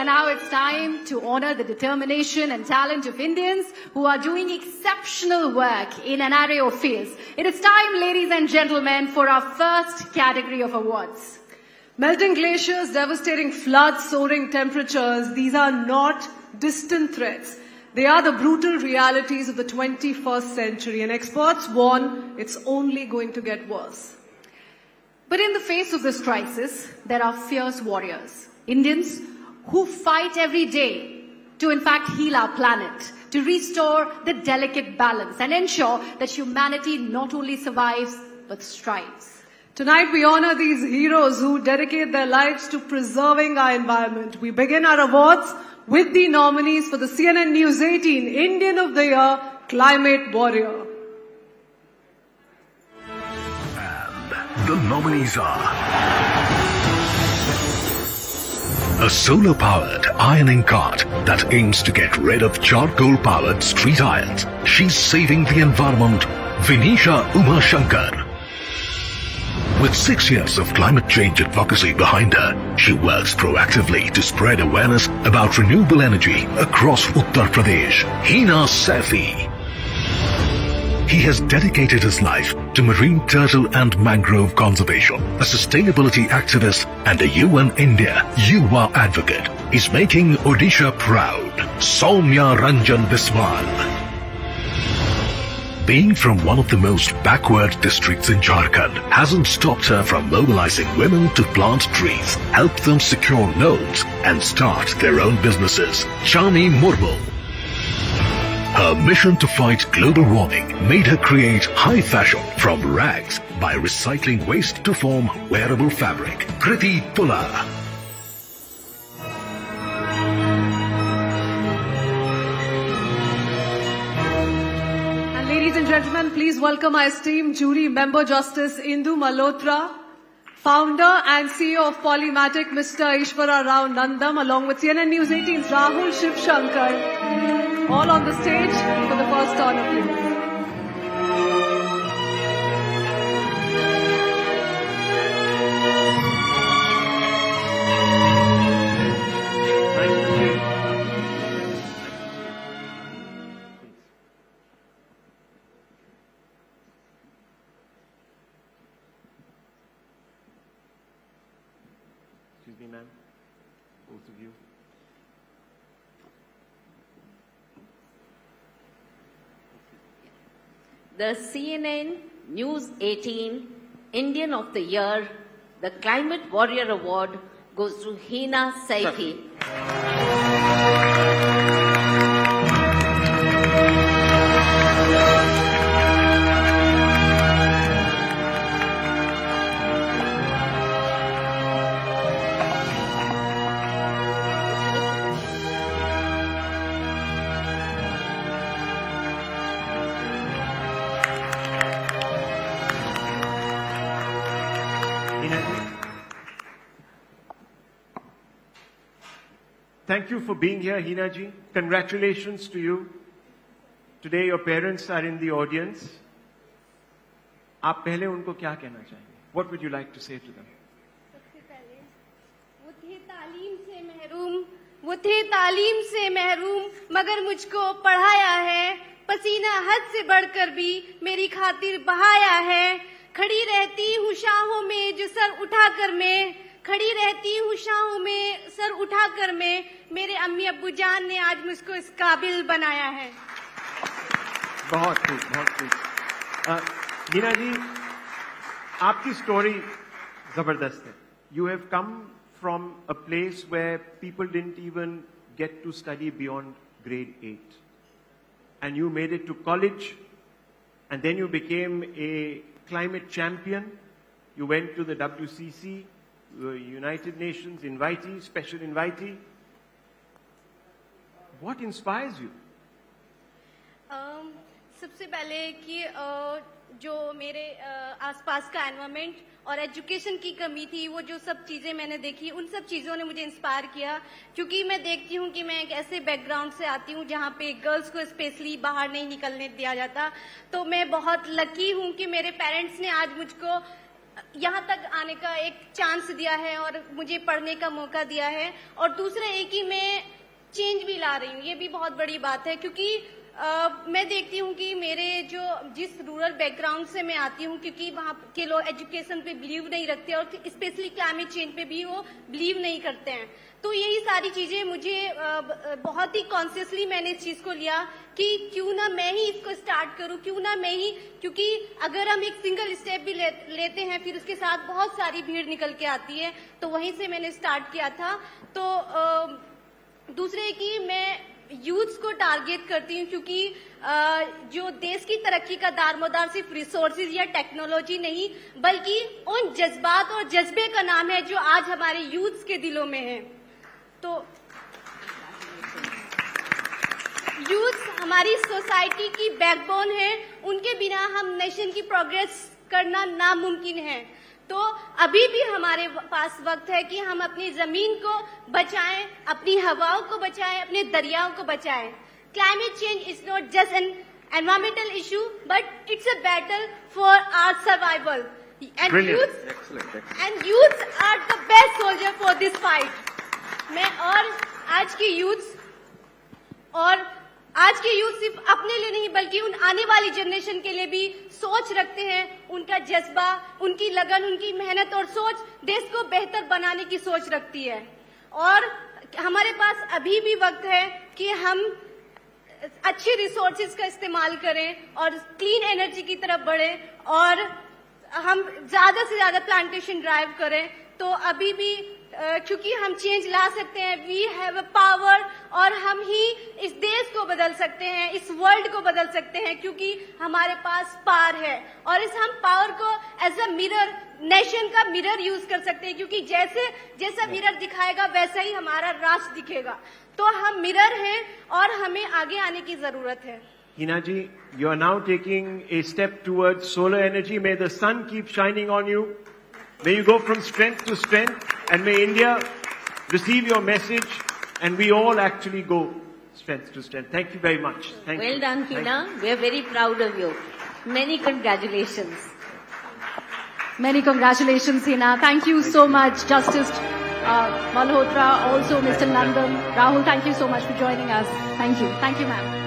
And now it's time to honor the determination and talent of Indians who are doing exceptional work in an array of fields. It is time, ladies and gentlemen, for our first category of awards. Melting glaciers, devastating floods, soaring temperatures, these are not distant threats. They are the brutal realities of the 21st century, and experts warn it's only going to get worse. But in the face of this crisis, there are fierce warriors, Indians who fight every day to in fact heal our planet, to restore the delicate balance and ensure that humanity not only survives but strives. Tonight we honor these heroes who dedicate their lives to preserving our environment. We begin our awards with the nominees for the CNN News 18 Indian of the Year Climate Warrior. And the nominees are a solar-powered ironing cart that aims to get rid of charcoal-powered street irons. She's saving the environment, Vinisha Umashankar. With 6 years of climate change advocacy behind her, she works proactively to spread awareness about renewable energy across Uttar Pradesh. Hina Saifi. He has dedicated his life to marine turtle and mangrove conservation. A sustainability activist and a UN India Yuva advocate. He's making Odisha proud. Soumya Ranjan Biswal. Being from one of the most backward districts in Jharkhand hasn't stopped her from mobilizing women to plant trees, help them secure loans and start their own businesses. Chani Murmu. Her mission to fight global warming made her create high fashion from rags by recycling waste to form wearable fabric. Kriti Pula. Ladies and gentlemen, please welcome our esteemed jury member Justice Indu Malhotra, founder and CEO of Polymatic, Mr. Ishwara Rao Nandam, along with CNN News 18's Rahul Shivshankar, all on the stage for the first honor, please. Excuse me, ma'am. Both of you. The CNN News 18 Indian of the Year, the Climate Warrior Award goes to Hina Saifi. Thank you for being here, Hina ji. Congratulations to you. Today your parents are in the audience. आप पहले उनको क्या कहना चाहेंगे? What would you like to say to them? सबसे पहले वो थे तालीम से महरूम मगर मुझको पढ़ाया है, पसीना हद से बढ़कर भी मेरी खातिर बहाया है, खड़ी रहती हूँ शाहों में जो सर उठाकर मैं, खड़ी रहती हूँ शाहों में सर उठाकर मैं, मेरे अम्मी अब्बू जान ने आज मुझको इस काबिल बनाया है। बहुत खूब, बहुत खूब। हीना जी, आपकी स्टोरी जबरदस्त है। You have come from a place where people didn't even get to study beyond grade 8. And you made it to college, and then you became a climate champion. You went to the WCC, United Nations invitee, special invitee. What inspires you? सबसे पहले कि जो मेरे आसपास का environment और education की कमी थी, वो जो सब चीजें मैंने देखी, उन सब चीजों ने मुझे इंस्पायर किया। क्योंकि मैं देखती हूँ कि मैं एक ऐसे बैकग्राउंड से आती हूँ जहाँ पे गर्ल्स को स्पेशली बाहर नहीं निकलने दिया जाता। तो मैं बहुत लकी हूँ कि मेरे पेरेंट्स ने आज मुझको यहाँ तक आने का एक चांस दिया है और मुझे पढ़ने का मौका दिया है। और दूसरा एक कि मैं चेंज भी ला रही हूँ, ये भी बहुत बड़ी बात है, क्योंकि मैं देखती हूँ कि मेरे जिस रूरल बैकग्राउंड से मैं आती हूँ, क्योंकि वहाँ के लोग एजुकेशन पे बिलीव नहीं रखते और स्पेशली क्लाइमेट चेंज पे भी वो बिलीव नहीं करते हैं। तो यही सारी चीजें मुझे बहुत ही कॉन्शियसली मैंने इस चीज को लिया कि क्यों ना मैं ही इसको स्टार्ट करूं, क्यों ना मैं ही, क्योंकि अगर हम एक सिंगल स्टेप भी लेते हैं फिर उसके साथ बहुत सारी भीड़ निकल के आती है। तो वहीं से मैंने स्टार्ट किया था। तो दूसरे की मैं यूथ्स को टारगेट करती हूँ, क्योंकि जो देश की तरक्की का दारोमदार सिर्फ रिसोर्सेज या टेक्नोलॉजी नहीं बल्कि उन जज्बात और जज्बे का नाम है जो आज हमारे यूथ्स के दिलों में है। तो यूथ हमारी सोसाइटी की बैकबोन है, उनके बिना हम नेशन की प्रोग्रेस करना नामुमकिन है। तो अभी भी हमारे पास वक्त है कि हम अपनी जमीन को बचाएं, अपनी हवाओं को बचाएं, अपने दरियाओं को बचाएं। Climate change is not just an environmental issue but it's a battle for our survival and youth are the best soldier for this fight. मैं और आज के यूथ सिर्फ अपने लिए नहीं बल्कि उन आने वाली जनरेशन के लिए भी सोच रखते हैं। उनका जज्बा, उनकी लगन, उनकी मेहनत और सोच देश को बेहतर बनाने की सोच रखती है। और हमारे पास अभी भी वक्त है कि हम अच्छे रिसोर्सेज का इस्तेमाल करें और क्लीन एनर्जी की तरफ बढ़ें और हम ज्यादा से ज्यादा प्लांटेशन ड्राइव करें। तो अभी भी क्योंकि हम चेंज ला सकते हैं, वी हैव अ पावर, और हम ही इस देश को बदल सकते हैं, इस वर्ल्ड को बदल सकते हैं, क्योंकि हमारे पास पावर है। और इस हम पावर को एज अ मिरर, नेशन का मिरर यूज कर सकते हैं, क्योंकि जैसा मिरर दिखाएगा वैसा ही हमारा राष्ट्र दिखेगा। तो हम मिरर हैं और हमें आगे आने की जरूरत है। Hina ji, you are now taking a step towards solar energy. May the sun keep shining on you. May you go from strength to strength, and may India receive your message, and we all actually go strength to strength. Thank you very much. Thank you. Well done, Hina. We are very proud of you. Many congratulations. Many congratulations, Hina. Thank you so much, Justice Malhotra, also Mr. Nandan. Rahul, thank you so much for joining us. Thank you. Thank you, ma'am.